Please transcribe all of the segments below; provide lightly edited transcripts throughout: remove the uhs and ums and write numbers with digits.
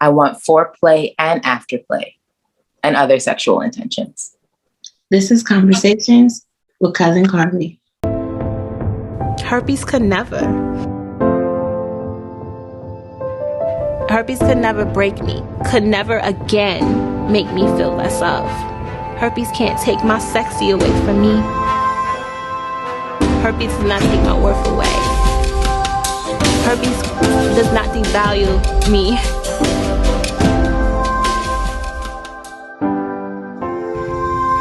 I want foreplay and afterplay and other sexual intentions. This is Conversations with Cousin Carlie. Herpes could never. Herpes could never break me, could never again make me feel less of. Herpes can't take my sexy away from me. Herpes does not take my worth away. Herpes does not devalue me.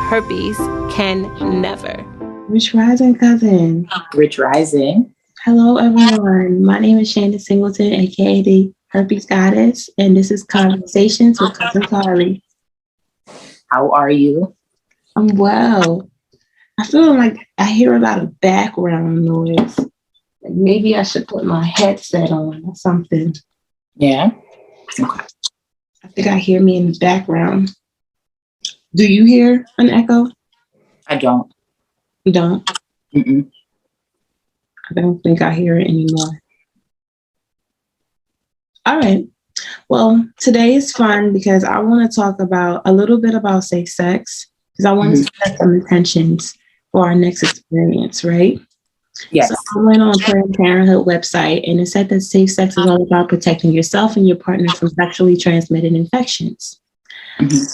Herpes can never. Rich Rising, cousin. Rich Rising. Hello, everyone. My name is Shanda Singleton, aka the Herpes Goddess, and this is Conversations with Cousin Carlie. How are you? I'm well. I feel like I hear a lot of background noise. Like maybe I should put my headset on or something. Yeah. Okay. I think I hear me in the background. Do you hear an echo? I don't. You don't? Mm-mm. I don't think I hear it anymore. All right. Well, today is fun because I want to talk about a little bit about safe sex because I want to set some intentions for our next experience, right? Yes. So I went on Planned Parenthood website and it said that safe sex is all about protecting yourself and your partner from sexually transmitted infections.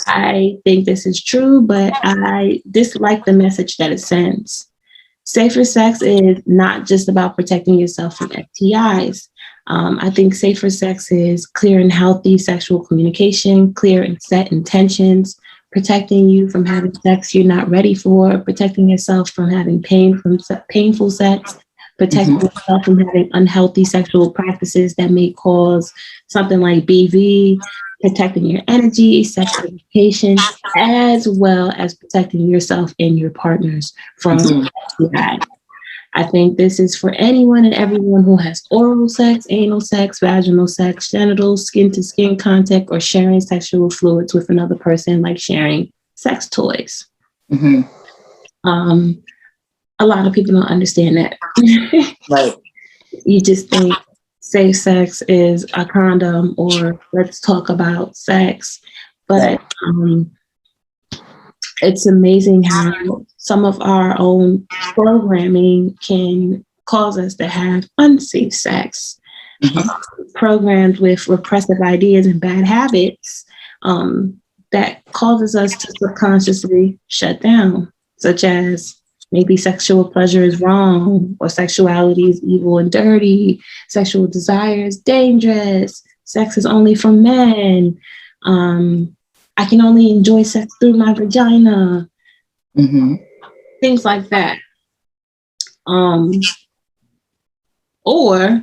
I think this is true, but I dislike the message that it sends. Safer sex is not just about protecting yourself from STIs. I think safer sex is clear and healthy sexual communication, clear and set intentions, protecting you from having sex you're not ready for, protecting yourself from having pain from painful sex, protecting yourself from having unhealthy sexual practices that may cause something like BV, protecting your energy, sex education, as well as protecting yourself and your partners from STI. I think this is for anyone and everyone who has oral sex, anal sex, vaginal sex, genital, skin-to-skin contact, or sharing sexual fluids with another person, like sharing sex toys. A lot of people don't understand that. Right. You just think safe sex is a condom or let's talk about sex. But it's amazing how some of our own programming can cause us to have unsafe sex. Programmed with repressive ideas and bad habits that causes us to subconsciously shut down, such as maybe sexual pleasure is wrong, or sexuality is evil and dirty, sexual desire is dangerous, sex is only for men, I can only enjoy sex through my vagina, things like that. Or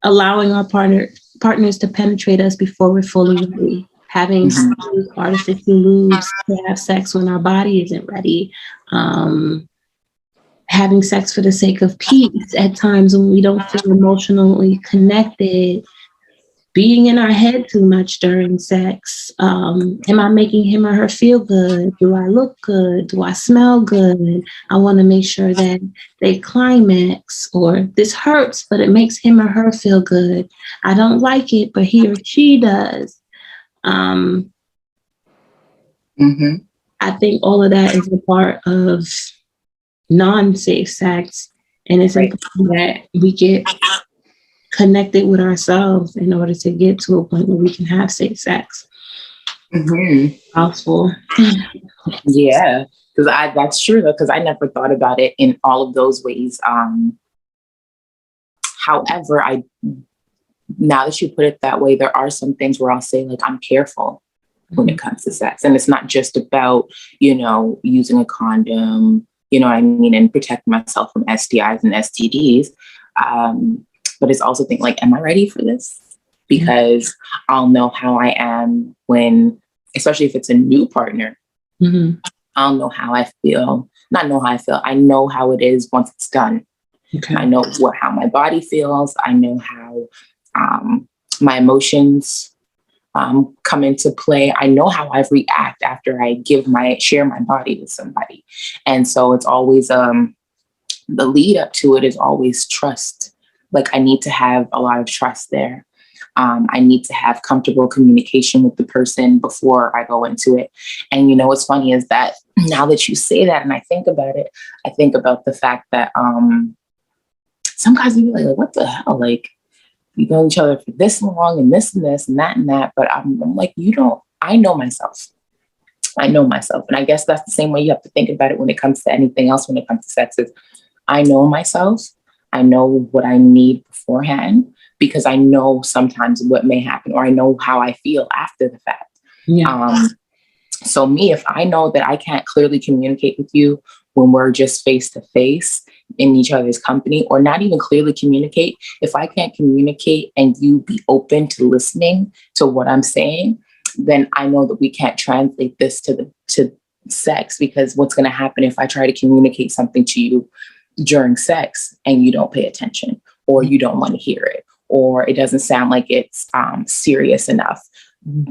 allowing our partners to penetrate us before we're fully ready. Having artificial lubes to have sex when our body isn't ready. Having sex for the sake of peace at times when we don't feel emotionally connected. Being in our head too much during sex. Am I making him or her feel good? Do I look good? Do I smell good? I want to make sure that they climax, or this hurts, but it makes him or her feel good. I don't like it, but he or she does. I think all of that is a part of non-safe sex, and it's important that we get connected with ourselves in order to get to a point where we can have safe sex. Powerful. Yeah, because that's true, because I never thought about it in all of those ways. However, now that you put it that way, there are some things where I'll say, like, I'm careful when it comes to sex. And it's not just about, using a condom, what I mean, and protecting myself from STIs and STDs. But it's also think like, am I ready for this? Because I'll know how I am when, especially if it's a new partner, I'll know how I feel. Not know how I feel. I know how it is once it's done. Okay. I know how my body feels. I know how my emotions come into play. I know how I react after I share my body with somebody. And so it's always, the lead up to it is always trust. Like, I need to have a lot of trust there. I need to have comfortable communication with the person before I go into it. And what's funny is that now that you say that and I think about it, I think about the fact that some guys will be like, what the hell? Like, we know each other for this long and this and this and that and that. But I'm like, I know myself. I know myself. And I guess that's the same way you have to think about it when it comes to anything else, when it comes to sex, is I know myself. I know what I need beforehand, because I know sometimes what may happen, or I know how I feel after the fact. Yeah. So me, if I know that I can't clearly communicate with you when we're just face to face in each other's company, or not even clearly communicate, if I can't communicate and you be open to listening to what I'm saying, then I know that we can't translate this to sex, because what's going to happen if I try to communicate something to you during sex and you don't pay attention, or you don't want to hear it, or it doesn't sound like it's serious enough.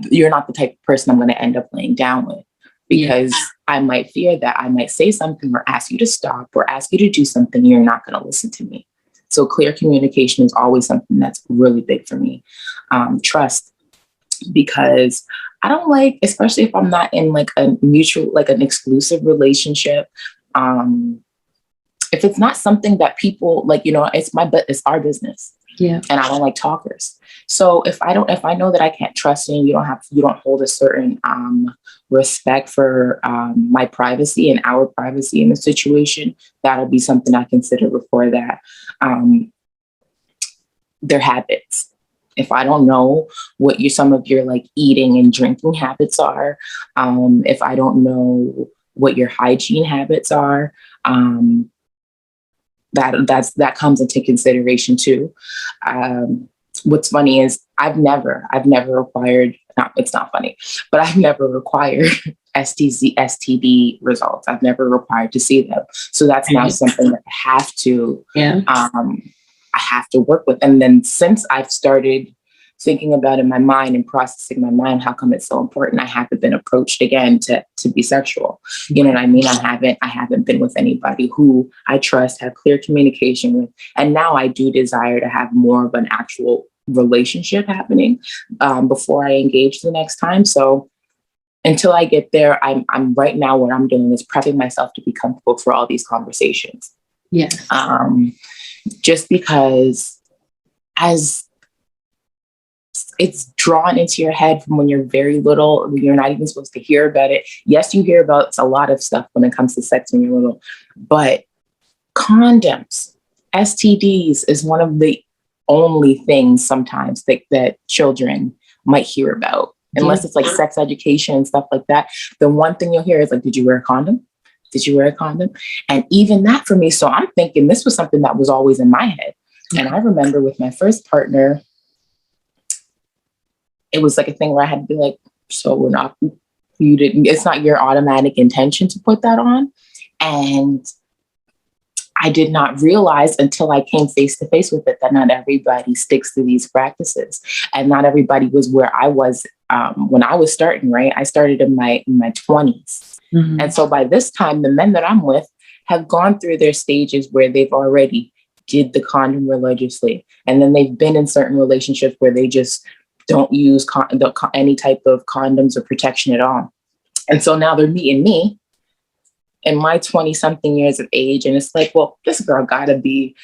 You're not the type of person I'm going to end up laying down with, because I might fear that I might say something or ask you to stop or ask you to do something. You're not going to listen to me. So clear communication is always something that's really big for me. Trust, because I don't like, especially if I'm not in like a mutual, like an exclusive relationship. If it's not something that people like, it's our business. Yeah. And I don't like talkers. So if I know that I can't trust you and you don't hold a certain respect for my privacy and our privacy in the situation, that'll be something I consider before that. Their habits. If I don't know what some of your like eating and drinking habits are, if I don't know what your hygiene habits are, that comes into consideration too. What's funny is I've never required, it's not funny, but I've never required STD results. I've never required to see them. So that's now something that I have to, I have to work with. And then since I've started thinking about in my mind and processing my mind, how come it's so important, I haven't been approached again to be sexual. You know what I mean? I haven't been with anybody who I trust, have clear communication with. And now I do desire to have more of an actual relationship happening before I engage the next time. So until I get there, I'm right now, what I'm doing is prepping myself to be comfortable for all these conversations. Yes. Just because as it's drawn into your head from when you're very little, when you're not even supposed to hear about it. Yes, you hear about a lot of stuff when it comes to sex when you're little, but condoms, STDs is one of the only things sometimes that children might hear about, unless it's like sex education and stuff like that. The one thing you'll hear is like, did you wear a condom? Did you wear a condom? And even that for me, so I'm thinking this was something that was always in my head. And I remember with my first partner, it was like a thing where I had to be like, so it's not your automatic intention to put that on. And I did not realize until I came face to face with it that not everybody sticks to these practices, and not everybody was where I was when I was starting, right? I started in my 20s. Mm-hmm. And so by this time, the men that I'm with have gone through their stages where they've already did the condom religiously. And then they've been in certain relationships where they just don't use any type of condoms or protection at all. And so now they're meeting me in my 20-something years of age. And it's like, well, this girl gotta be.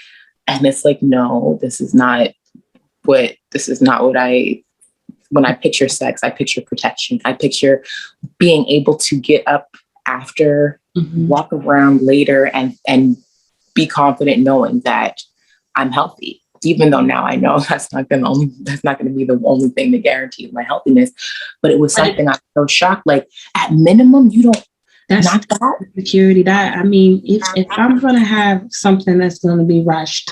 And it's like, no, this is not what when I picture sex, I picture protection. I picture being able to get up after, walk around later and be confident knowing that I'm healthy. Even though now I know that's not going to be the only thing that guarantees my healthiness, but it was something I was so shocked. Like at minimum, you don't. That's not that security. That I mean, if I'm going to have something that's going to be rushed,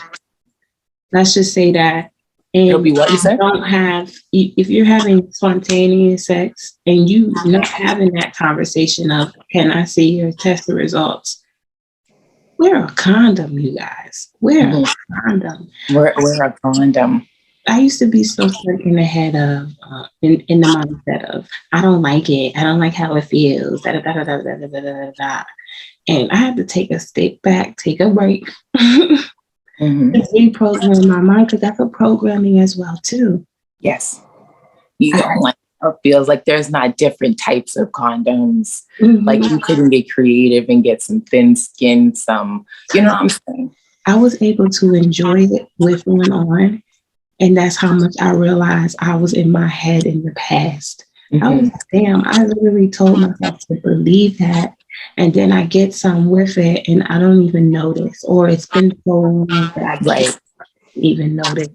let's just say that, and it'll be what you said. Don't have if you're having spontaneous sex and you not having that conversation of, can I see your test results? Wear a condom, you guys. Wear a condom. Wear a condom. I used to be so stuck in the head of, in the mindset of, I don't like it. I don't like how it feels. Da, da, da, da, da, da, da, da, da. And I had to take a step back, take a break, and reprogram my mind, because that's a programming as well too. Yes. You know, like, it feels like there's not different types of condoms. Mhm. Like you couldn't get creative and get some thin skin, some, you know what I'm saying? I was able to enjoy it with one on. And that's how much I realized I was in my head in the past. I was like, damn, I literally told myself to believe that. And then I get some with it and I don't even notice. Or it's been so long that I can't even notice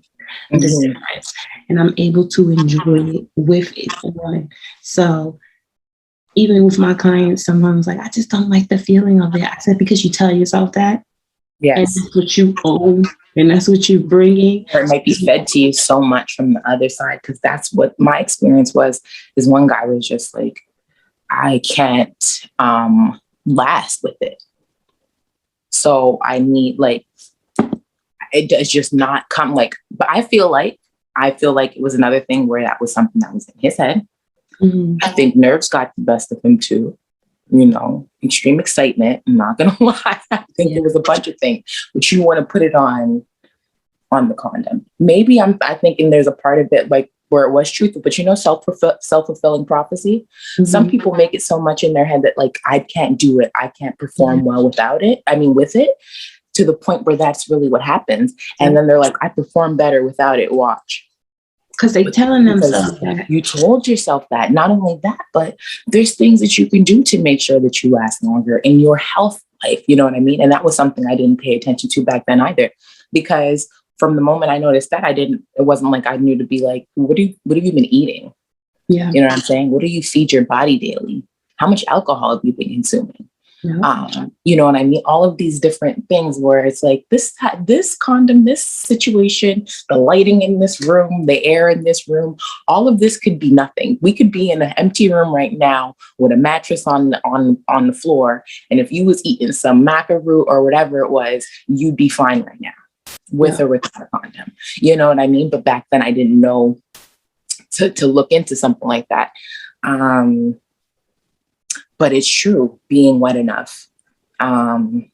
the difference. And I'm able to enjoy it with it on. So even with my clients, someone's like, I just don't like the feeling of it. I said, because you tell yourself that. Yes. And that's what you own. And that's what you're bringing. Or it might be fed to you so much from the other side. Because that's what my experience was, is one guy was just like, I can't last with it. So I need like, it does just not come like, but I feel like it was another thing where that was something that was in his head. Mm-hmm. I think nerves got the best of him too. You know, extreme excitement. I'm not gonna lie. I think there was a bunch of things, but you want to put it on the condom. Maybe I'm thinking there's a part of it like where it was truthful, but you know, self-fulfilling prophecy. Mm-hmm. Some people make it so much in their head that like, I can't do it. I can't perform well without it. I mean, with it, to the point where that's really what happens. And then they're like, I perform better without it. Watch. Because they're telling themselves that. You told yourself that. Not only that, but there's things that you can do to make sure that you last longer in your health life. You know what I mean? And that was something I didn't pay attention to back then either. Because from the moment I noticed that, it wasn't like I knew to be like, what have you been eating? Yeah. You know what I'm saying? What do you feed your body daily? How much alcohol have you been consuming? Yeah. You know what I mean? All of these different things where it's like this condom, this situation, the lighting in this room, the air in this room, all of this could be nothing. We could be in an empty room right now with a mattress on the floor. And if you was eating some maca root or whatever it was, you'd be fine right now with or without a condom. You know what I mean? But back then I didn't know to look into something like that. But it's true, being wet enough. That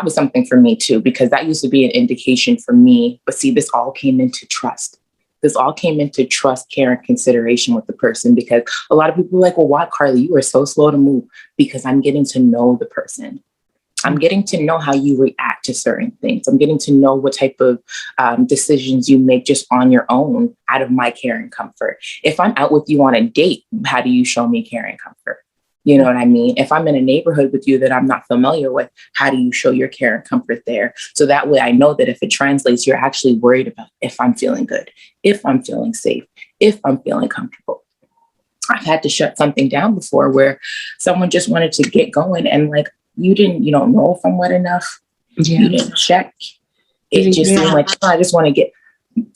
was something for me too, because that used to be an indication for me. But see, this all came into trust. This all came into trust, care, and consideration with the person, because a lot of people are like, well, why, Carlie, you are so slow to move? Because I'm getting to know the person. I'm getting to know how you react to certain things. I'm getting to know what type of decisions you make just on your own out of my care and comfort. If I'm out with you on a date, how do you show me care and comfort? You know what I mean? If I'm in a neighborhood with you that I'm not familiar with, how do you show your care and comfort there? So that way I know that if it translates, you're actually worried about if I'm feeling good, if I'm feeling safe, if I'm feeling comfortable. I've had to shut something down before where someone just wanted to get going and like, you don't know if I'm wet enough. Yeah. You didn't check. It just seemed like, I just want to get.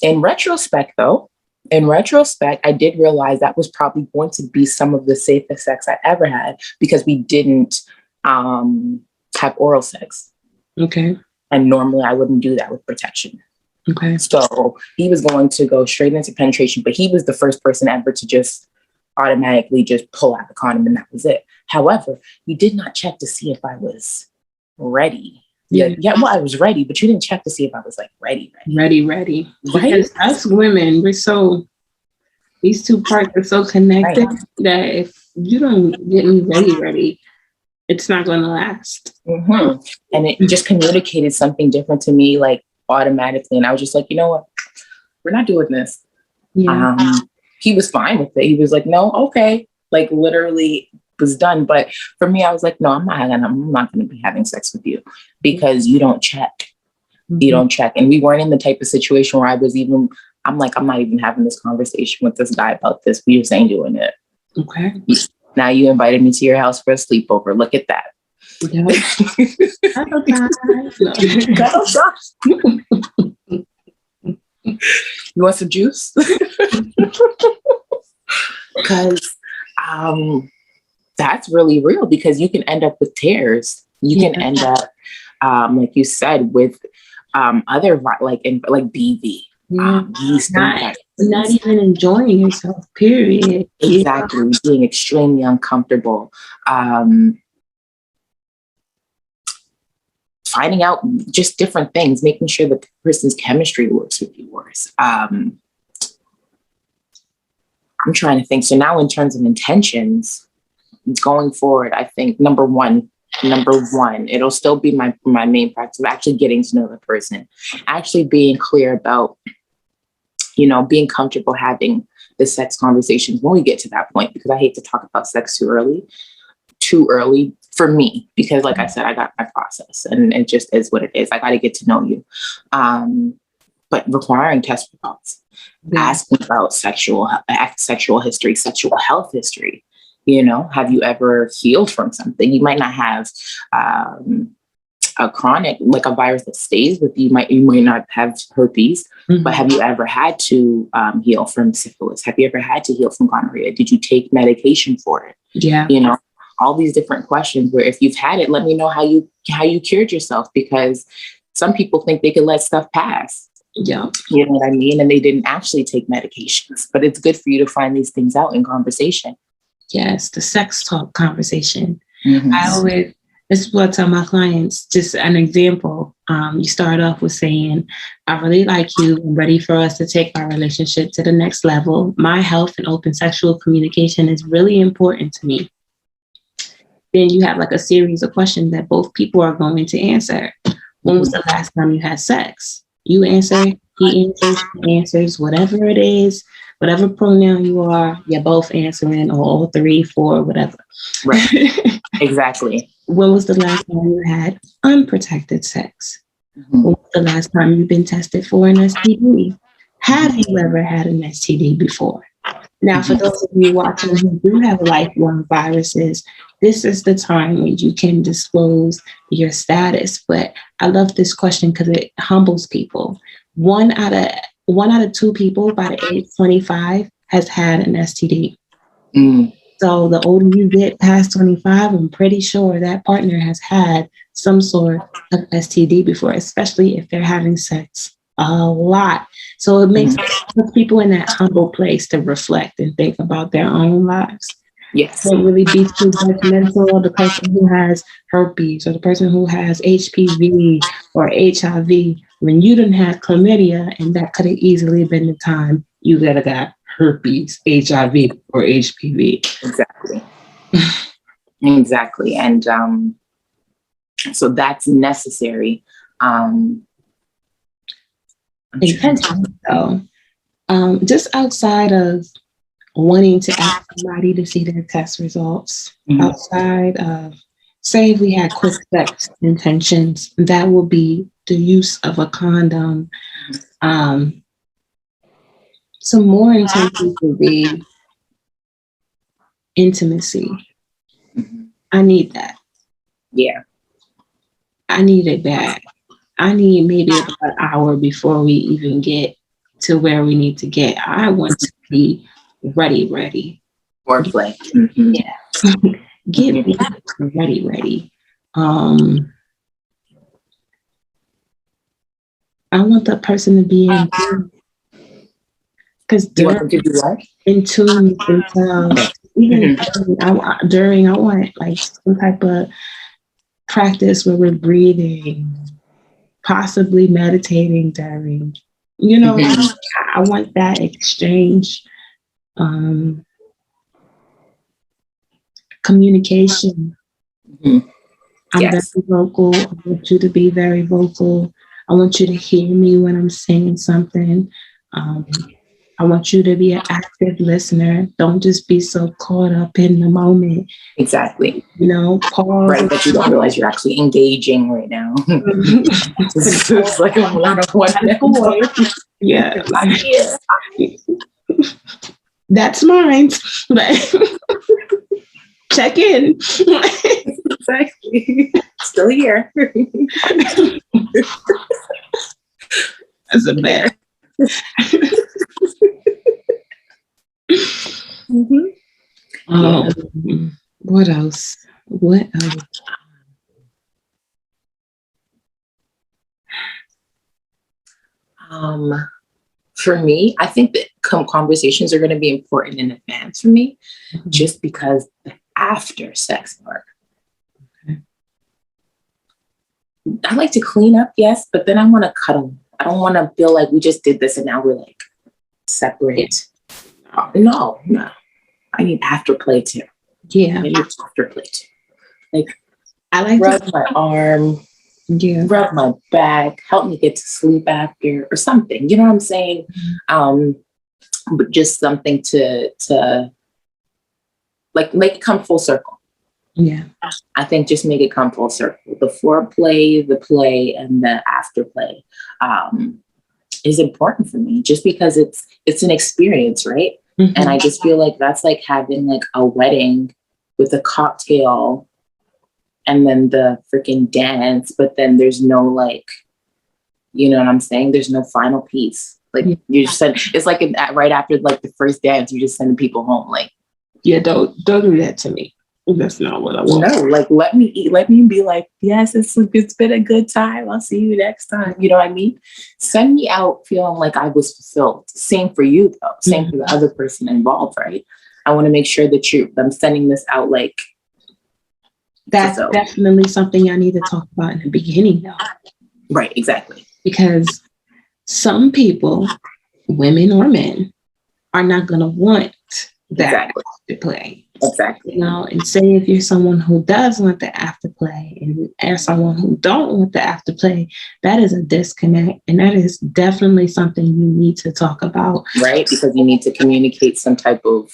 In retrospect, I did realize that was probably going to be some of the safest sex I ever had, because we didn't have oral sex. Okay. And normally I wouldn't do that with protection. Okay. So he was going to go straight into penetration, but he was the first person ever to just automatically just pull out the condom, and that was it. However, you did not check to see if I was ready. Yeah, well, I was ready, but you didn't check to see if I was like ready. Ready. Right? Because us women, these two parts are so connected that if you don't get me ready, it's not going to last. Mm-hmm. And it just communicated something different to me, like automatically. And I was just like, you know what? We're not doing this. Yeah. He was fine with it. He was like, no, okay. Like literally was done. But for me, I was like, no, I'm not going to be having sex with you because you don't check. Mm-hmm. You don't check. And we weren't in the type of situation where I'm like, I'm not even having this conversation with this guy about this. We just ain't doing it. Okay. Now you invited me to your house for a sleepover. Look at that. Yeah. You want some juice? Because that's really real, because you can end up with tears. You can end up, like you said, with other like BV. Not even enjoying yourself, period. Exactly. Yeah. Being extremely uncomfortable. Finding out just different things, making sure that the person's chemistry works with yours. I'm trying to think. So now in terms of intentions, going forward, I think number one, it'll still be my main practice of actually getting to know the person, actually being clear about, being comfortable having the sex conversations when we get to that point, because I hate to talk about sex too early for me, because like I said, I got my process and it just is what it is. I got to get to know you. But requiring test results, asking about sexual history, sexual health history. Have you ever healed from something? You might not have a chronic, like a virus that stays with you. You might not have herpes, but have you ever had to heal from syphilis? Have you ever had to heal from gonorrhea? Did you take medication for it? Yeah. All these different questions where if you've had it, let me know how you cured yourself, because some people think they can let stuff pass. Yeah. You know what I mean? And they didn't actually take medications, but it's good for you to find these things out in conversation. Yes, the sex talk conversation. Mm-hmm. This is what I tell my clients, just an example. You start off with saying, I really like you. I'm ready for us to take our relationship to the next level. My health and open sexual communication is really important to me. Then you have like a series of questions that both people are going to answer. When was the last time you had sex? You answer, he answers, she answers, whatever it is, whatever pronoun you are, you're both answering, or all 3, 4, whatever. Right. Exactly. When was the last time you had unprotected sex? Mm-hmm. When was the last time you've been tested for an STD? Have you ever had an STD before? Now, for those of you watching who do have lifelong viruses, this is the time when you can disclose your status. But I love this question because it humbles people. One out of 2 people by the age 25 has had an STD. So the older you get past 25, I'm pretty sure that partner has had some sort of STD before, especially if they're having sex a lot. So it puts people in that humble place to reflect and think about their own lives. Yes. Don't really be too judgmental. The person who has herpes or the person who has HPV or HIV, when you didn't have chlamydia, and that could have easily been the time you could have got herpes, HIV, or HPV. Exactly. Exactly. And so that's necessary. Intention, though. Just outside of wanting to ask somebody to see their test results, outside of, say if we had quick sex intentions, that will be the use of a condom. Some more intentions would be intimacy. I need that. Yeah. I need it bad. I need maybe about an hour before we even get to where we need to get. I want to be ready. Foreplay. Yeah. Get me ready. I want that person to be in tune. Because in tune with themselves. Even during, I want like some type of practice where we're breathing, possibly meditating during. I want that exchange. Communication. I'm very vocal. I want you to be very vocal. I want you to hear me when I'm saying something. I want you to be an active listener. Don't just be so caught up in the moment. Exactly. Pause. Right, but you don't realize you're actually engaging right now. It's like a one-on-one. Yeah. That's mine. Check in. Exactly. Still here. That's a bad. What else? For me, I think that conversations are going to be important in advance for me, just because the after sex part. I like to clean up, yes, but then I want to cuddle. I don't want to feel like we just did this and now we're like separate. No. I need afterplay too. Yeah. I need afterplay too. Like, I like rub my arm, rub my back, help me get to sleep after or something. You know what I'm saying? But just something to like make it come full circle. Yeah. I think just make it come full circle. The foreplay, the play, and the afterplay is important for me just because it's an experience, right? Mm-hmm. And I just feel like that's like having like a wedding with a cocktail and then the freaking dance, but then there's no like, you know what I'm saying? There's no final piece. Like you just said, it's like right after like the first dance, you just sending people home. Like, yeah, don't do that to me. That's not what I want. No, like let me eat. Let me be like, yes, it's been a good time. I'll see you next time. You know what I mean? Send me out feeling like I was fulfilled. Same for you though. Same for the other person involved, right? I want to make sure that I'm sending this out like. That's definitely something I need to talk about in the beginning though. Right, exactly. Because some people, women or men, are not going to want that afterplay. Exactly. You know, and say if you're someone who does want the afterplay and someone who don't want the afterplay, that is a disconnect. And that is definitely something you need to talk about. Right, because you need to communicate some type of,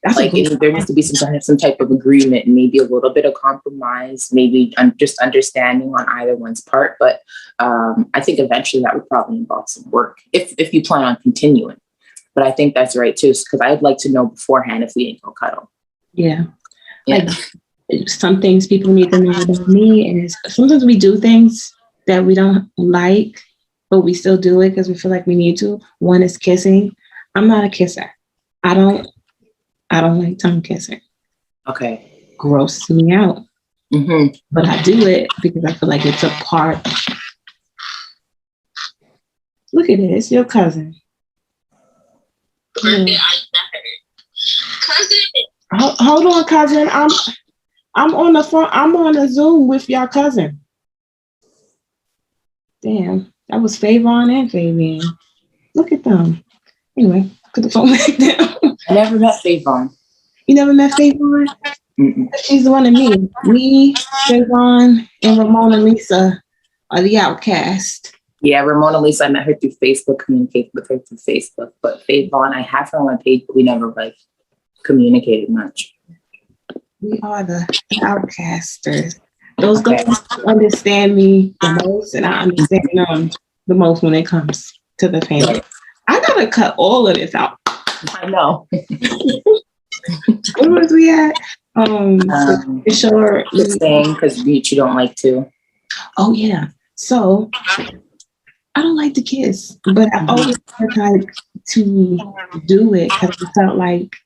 there needs to be some type of agreement, maybe a little bit of compromise, maybe just understanding on either one's part. But I think eventually that would probably involve some work if you plan on continuing. But I think that's right too, because I'd like to know beforehand if we ain't gonna cuddle. Yeah. Like some things people need to know about me is sometimes we do things that we don't like, but we still do it because we feel like we need to. One is kissing. I'm not a kisser. I don't like tongue kissing. Okay. Grosses me out. Mm-hmm. But I do it because I feel like it's a part. Look at this, your cousin. Cousin. Hold on, cousin. I'm on the phone. I'm on a Zoom with your cousin. Damn, that was Favon and Fabian. Look at them. Anyway, put the phone back down. I never met Favon. You never met Favon? She's one of me. Me, Favon, and Ramona Lisa are the outcast. Yeah, Ramona Lisa, I met her through Facebook, communicated with her through Facebook. But Favon, I have her on my page, but we never like communicated much. We are the outcasters. Those girls understand me the most, and I understand them the most when it comes to the family. I gotta cut all of this out. I know. What was we at? Sure. Saying because you don't like to. Oh yeah. So I don't like to kiss, but I always tried to do it because I felt like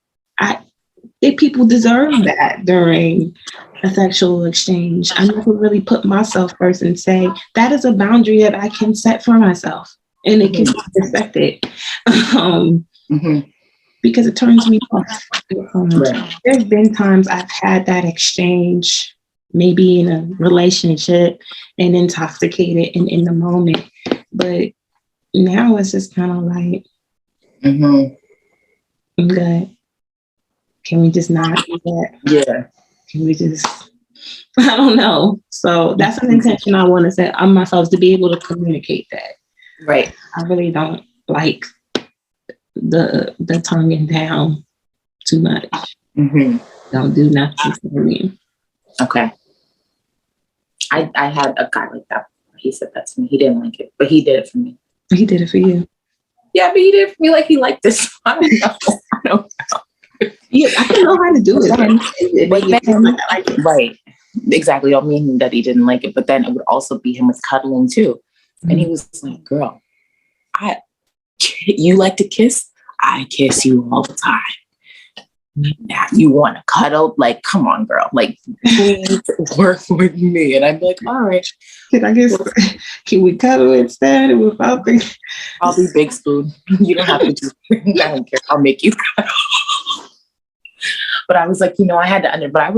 people deserve that during a sexual exchange. I never really put myself first and say that is a boundary that I can set for myself, and it can be respected because it turns me off. There's been times I've had that exchange, maybe in a relationship, and intoxicated and in the moment, but now it's just kind of like, I'm good. Can we just not do that? Yeah. Can we just, I don't know. So that's an intention I want to set on myself, to be able to communicate that. Right. I really don't like the tonguing down too much. Don't do nothing for me. Okay. I had a guy like that. He said that to me. He didn't like it, but he did it for me. He did it for you. Yeah, but he did it for me like he liked this. I don't know. Yeah, I don't know how to do it. Right. Exactly. I don't mean that he didn't like it, but then it would also be him with cuddling too. And he was like, girl, you like to kiss? I kiss you all the time. Now you want to cuddle? Like, come on, girl. Like, please work with me. And I'd be like, all right. Can we cuddle instead without the... I'll be big spoon. You don't have to do it. I don't care. I'll make you cuddle. But I was like, I had to but I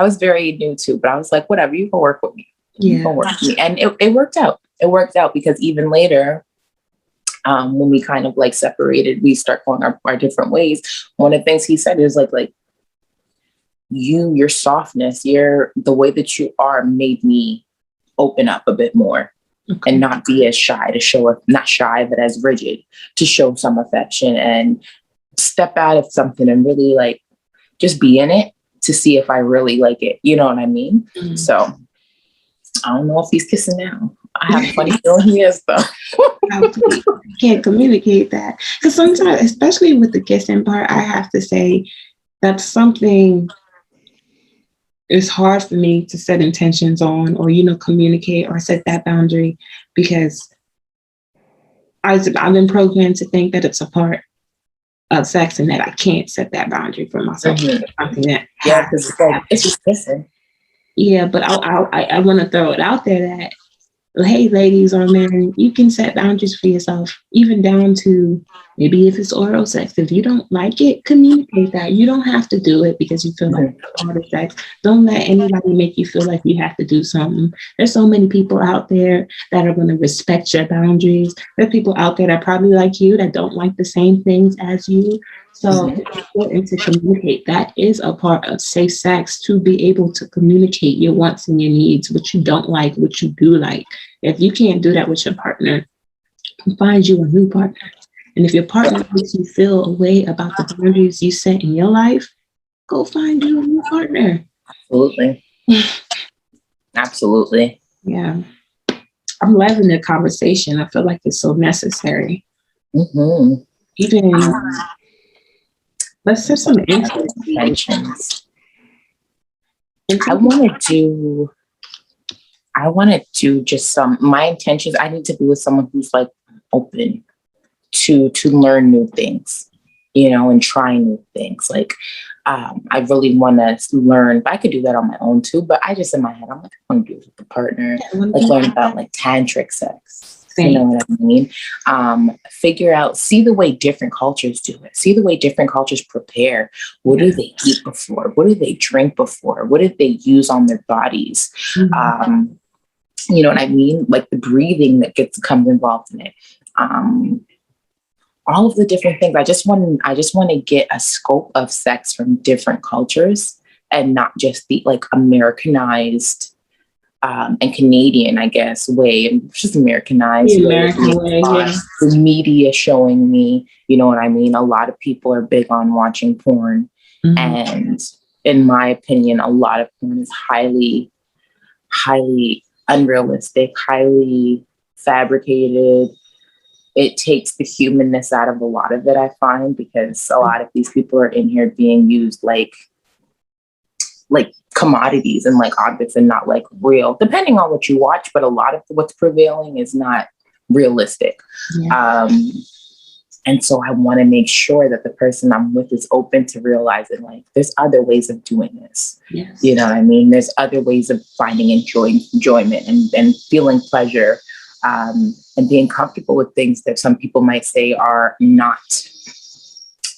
was very new too, but I was like, whatever, you can work with me. You can work with me. And it worked out. It worked out because even later, when we kind of like separated, we start going our different ways. One of the things he said is like your softness, the way that you are made me open up a bit more. Okay. And not be as shy to show, not shy, but as rigid to show some affection and step out of something and really like just be in it to see if I really like it. You know what I mean? Mm-hmm. So I don't know if he's kissing now. I have a funny feeling he is though. You can't communicate that. Because sometimes, especially with the kissing part, I have to say that's something it's hard for me to set intentions on or, communicate or set that boundary because I've been programmed to think that it's a part of sex and that I can't set that boundary for myself. Mm-hmm. Yeah, because it's just kissing. Yeah, but I want to throw it out there that, hey, ladies or men, you can set boundaries for yourself, even down to maybe if it's oral sex. If you don't like it, communicate that. You don't have to do it because you feel like it's part of sex. Don't let anybody make you feel like you have to do something. There's so many people out there that are going to respect your boundaries. There's people out there that probably like you that don't like the same things as you. So it's important to communicate. That is a part of safe sex, to be able to communicate your wants and your needs, what you don't like, what you do like. If you can't do that with your partner, find you a new partner. And if your partner makes you feel a way about the boundaries you set in your life, go find you a new partner. Absolutely. Absolutely. Yeah. I'm loving the conversation. I feel like it's so necessary. Mm-hmm. Even... let's set some intentions. I want to do just my intentions. I need to be with someone who's like open to learn new things, and try new things. Like, I really want to learn, but I could do that on my own too. But I just, in my head, I'm like, I want to do it with a partner, like learn about like tantric sex. You know what I mean? See the way different cultures do it. See the way different cultures prepare. What do they eat before? What do they drink before? What do they use on their bodies? Mm-hmm. You know what I mean? Like the breathing that comes involved in it. All of the different things. I just want to get a scope of sex from different cultures and not just the like Americanized and Canadian, I guess, way, and just Americanized. The American way, yeah. The media showing me, you know what I mean? A lot of people are big on watching porn. Mm-hmm. And in my opinion, a lot of porn is highly, highly unrealistic, highly fabricated. It takes the humanness out of a lot of it, I find, because a lot of these people are in here being used like commodities and like objects and not like real, depending on what you watch. But a lot of what's prevailing is not realistic. Yeah. And so I want to make sure that the person I'm with is open to realizing like there's other ways of doing this. Yes. You know what I mean? There's other ways of finding enjoyment and feeling pleasure, and being comfortable with things that some people might say are not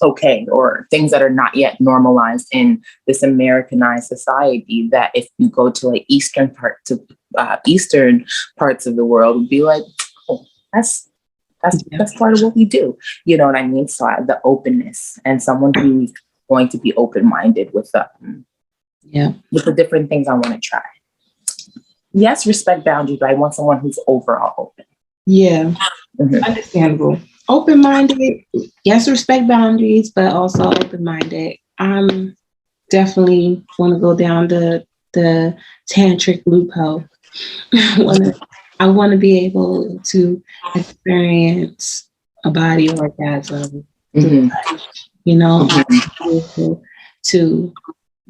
okay, or things that are not yet normalized in this Americanized society, that if you go to like eastern parts of the world, would be like, oh, that's part of what we do. You know what I mean? So the openness, and someone who's going to be open-minded with the different things I want to try. Yes, respect boundaries, but I want someone who's overall open. Yeah, mm-hmm. Understandable. Open-minded, yes, respect boundaries, but also open-minded. I'm definitely want to go down the tantric loophole. I want to be able to experience a body orgasm, mm-hmm. To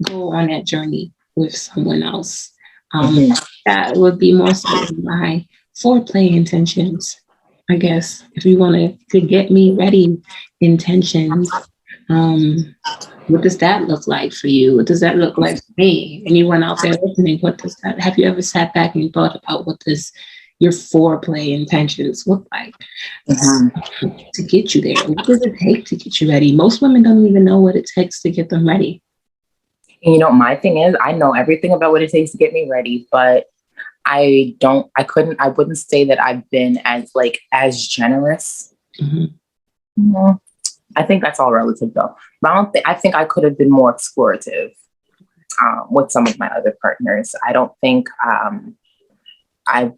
go on that journey with someone else. Mm-hmm. That would be more so my foreplay intentions, I guess. If you want to get me ready intentions, what does that look like for you? What does that look like for me? Anyone out there listening, have you ever sat back and thought about what does your foreplay intentions look like, mm-hmm. to get you there? What does it take to get you ready? Most women don't even know what it takes to get them ready. And my thing is, I know everything about what it takes to get me ready, but I wouldn't say that I've been as generous Mm, I think that's all relative though. But I think I could have been more explorative with some of my other partners. I don't think I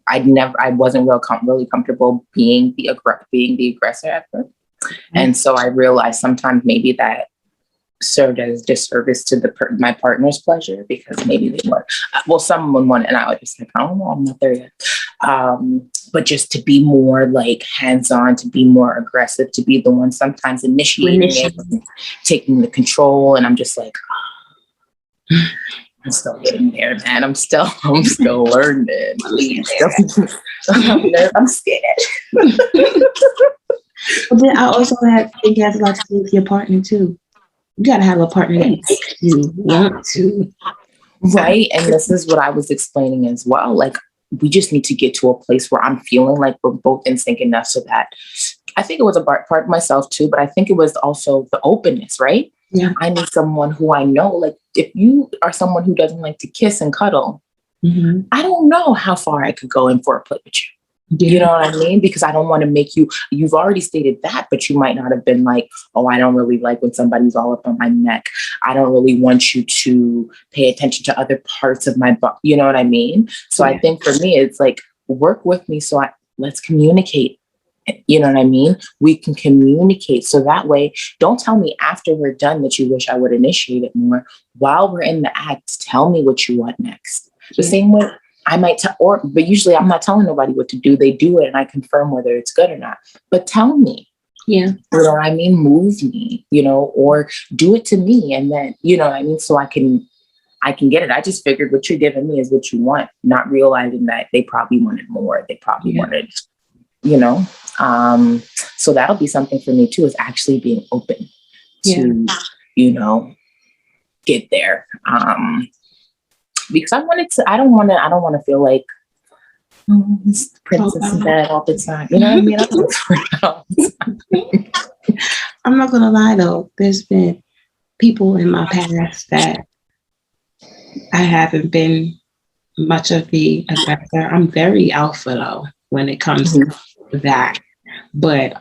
wasn't really comfortable being the aggressor at first. And so I realized sometimes maybe that served as disservice to my partner's pleasure, because maybe they were, someone wanted, and I was just like, I don't know, I'm not there yet. But just to be more like hands-on, to be more aggressive, to be the one sometimes initiating it, taking the control. And I'm just like, I'm still getting there, man. I'm still learning. I'm scared. But then I also think it has a lot to do with your partner too. You got to have a partner that makes you want to. Right. And this is what I was explaining as well. Like, we just need to get to a place where I'm feeling like we're both in sync enough so that I think it was a part of myself too, but I think it was also the openness, right? Yeah. I need someone who I know, like, if you are someone who doesn't like to kiss and cuddle, I don't know how far I could go in for a play with you. Yeah. You know what I mean? Because I don't want to make you've already stated that, but you might not have been like, oh, I don't really like when somebody's all up on my neck. I don't really want you to pay attention to other parts of my body. You know what I mean? So I think for me, it's like, work with me. So let's communicate. You know what I mean? We can communicate. So that way, don't tell me after we're done that you wish I would initiate it more. While we're in the act, tell me what you want next. The same way I might tell, but usually I'm not telling nobody what to do. They do it and I confirm whether it's good or not. But tell me. Yeah. You know what I mean? Move me, or do it to me. And then, you know what I mean? So I can get it. I just figured what you're giving me is what you want, not realizing that they probably wanted more. They probably wanted, so that'll be something for me too, is actually being open to, get there. Because I don't want to feel like, this princess in bed all the time. You know what I mean? I'm not going to lie though. There's been people in my past that I haven't been much of the aggressor. I'm very alpha though when it comes to that. But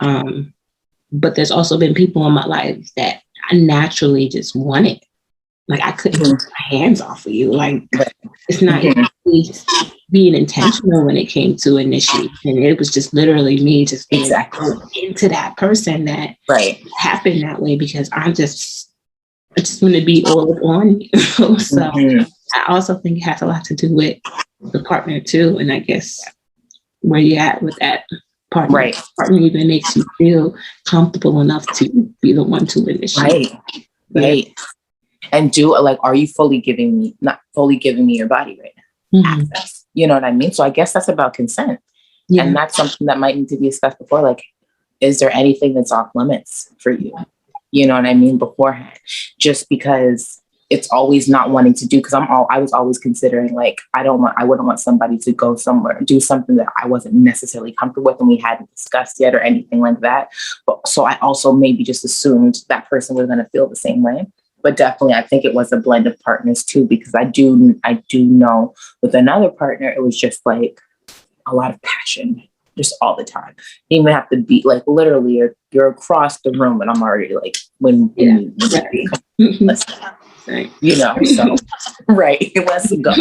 there's also been people in my life that I naturally just wanted. Like, I couldn't keep my hands off of you. Like, it's not being intentional when it came to initiation. It was just literally me just being into that person that happened that way, because I just want to be all on you. So I also think it has a lot to do with the partner too. And I guess where you're at with that partner. Partner even makes you feel comfortable enough to be the one to initiate. Right. And are you not fully giving me your body right now? Access. You know what I mean? So I guess that's about consent. Yeah. And that's something that might need to be discussed before. Like, is there anything that's off limits for you? You know what I mean? Beforehand, just because it's always not wanting to do, because I was always considering, like, I wouldn't want somebody to go somewhere and do something that I wasn't necessarily comfortable with and we hadn't discussed yet or anything like that. But so I also maybe just assumed that person was going to feel the same way. But definitely, I think it was a blend of partners too, because I do know with another partner, it was just like a lot of passion, just all the time. You even have to be like, literally, you're across the room and I'm already like, let's so right, let's go.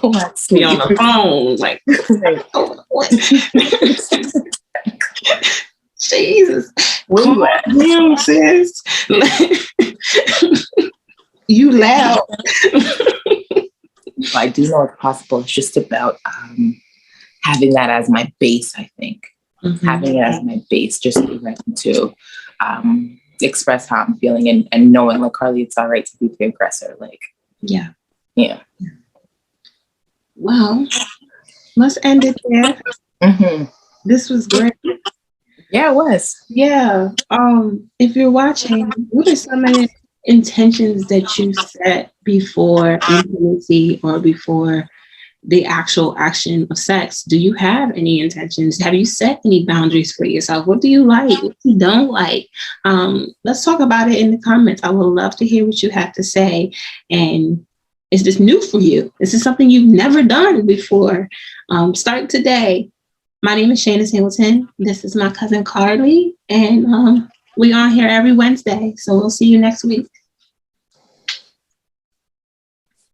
Let's be on the phone, like, Jesus, where you at? Damn, sis. You loud. I do know it's possible. It's just about having that as my base, I think. Having it as my base, just be ready to express how I'm feeling and knowing, like, Carlie, it's all right to be the aggressor. Like, yeah. Well, let's end it there. This was great. Yeah, it was. Yeah. If you're watching, what are some of the intentions that you set before intimacy or before the actual action of sex? Do you have any intentions? Have you set any boundaries for yourself? What do you like? What you don't like? Let's talk about it in the comments. I would love to hear what you have to say. And is this new for you? Is this something you've never done before? Start today. My name is Shanice Hamilton. This is my cousin Carlie, and we are here every Wednesday. So we'll see you next week.